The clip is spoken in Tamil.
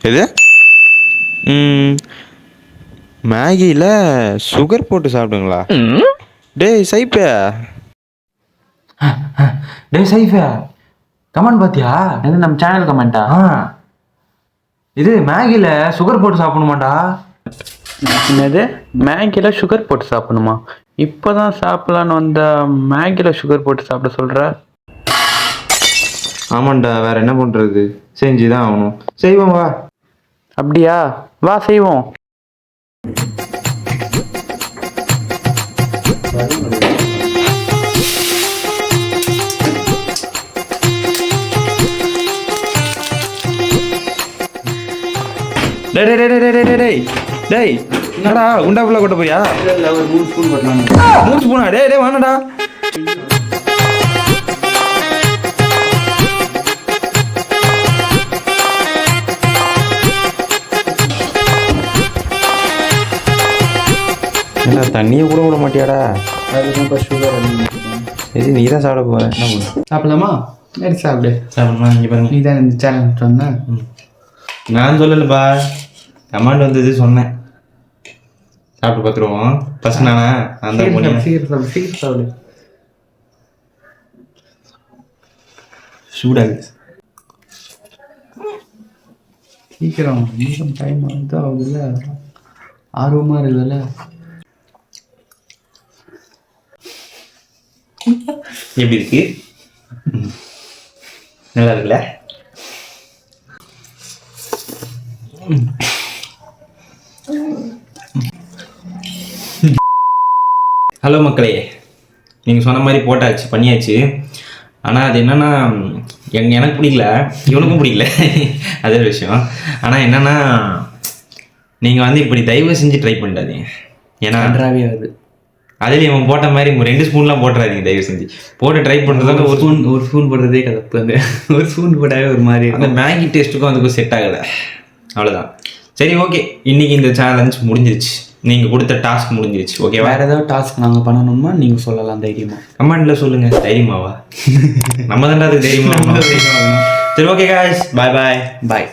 இது மேகியில் சுகர் போட்டு சாப்பிடுங்களா? டேய் சைப்பே, டேய் சைஃபே, கமெண்ட் பார்த்தியா? எது நம்ம சேனல் கமெண்ட்டா? இது மேகியில் சுகர் போட்டு சாப்பிடணுமாண்டா? என்னது மேகியில் சுகர் போட்டு சாப்பிடணுமா? இப்போ தான் சாப்பிட்லான்னு வந்த மேகியில் சுகர் போட்டு சாப்பிட சொல்கிற? ஆமாண்டா, வேற என்ன பண்ணுறது, செஞ்சு தான் ஆகணும். செய்வோம் வா. அப்படியா, வா செய்வோம். டேய் டேய் டேய் டேய் டேய் டேய் டேய், என்னடா உண்டா ஃபுல்லாக கொட்ட போறியா? இல்லை, ஒரு 3 ஸ்பூன் கொட்டலாம். 3 ஸ்பூனா? டேய் டேய் வாங்கடா. என்ன தண்ணியை கூட விட மாட்டியாடா? அதுதான் சுகர். சரி, நீ தான் சாப்பிட போற, என்ன பண்ண? சாப்பிடலாமா? எடுத்து சாப்பிடு. சாப்பிடலாம். இங்கே பாருங்க, நீ தான் இந்த சேனல் சொன்ன. நான் சொல்லலப்பா, கமாண்ட் வந்தது சொன்னேன். சாப்பிட்டு பார்த்துருவோம். ஃபர்ஸ்ட் நானா அந்த சீக்கிரம் சாப்பிடு. சூடாகுது. சீக்கிரம் டைம் ஆகுதுல்ல, ஆர்வமாக இருக்குதுல்ல. எப்படி இருக்கு? நல்லா இருக்குல்ல? ஹலோ மக்களே, நீங்கள் சொன்ன மாதிரி போட்டாச்சு, பண்ணியாச்சு. ஆனால் அது என்னென்னா எனக்கு பிடிக்கல, இவனுக்கும் பிடிக்கல, அதே விஷயம். ஆனால் என்னென்னா நீங்கள் வந்து இப்படி தயவு செஞ்சு ட்ரை பண்ணிடாதீங்க. ஏன்னா நன்றாவே ஆகுது. அதில் இவன் போட்ட மாதிரி 2 ஸ்பூன்லாம் போட்டுறாதீங்க தயவு செஞ்சு. போட்டு ட்ரை பண்ணுறதால ஒரு ஸ்பூன் போடுறதே கதப்பு. அந்த ஒரு ஸ்பூன் போட்டாவே ஒரு மாதிரி அந்த மேகி டேஸ்ட்டுக்கும் அதுக்கும் செட் ஆகலை, அவ்வளோதான். சரி, ஓகே, இன்றைக்கி இந்த சேலஞ்ச் முடிஞ்சிருச்சு. நீங்கள் கொடுத்த டாஸ்க் முடிஞ்சிருச்சு. ஓகே, வேறு ஏதாவது டாஸ்க் நாங்கள் பண்ணணுமா நீங்கள் சொல்லலாம் தைரியமாக. கமெண்ட்டில் சொல்லுங்கள். தைரியமாவா? நம்ம தான்டா அதுக்கு தைரியமாக. சரி, ஓகே காய்ஸ், பாய் பாய்.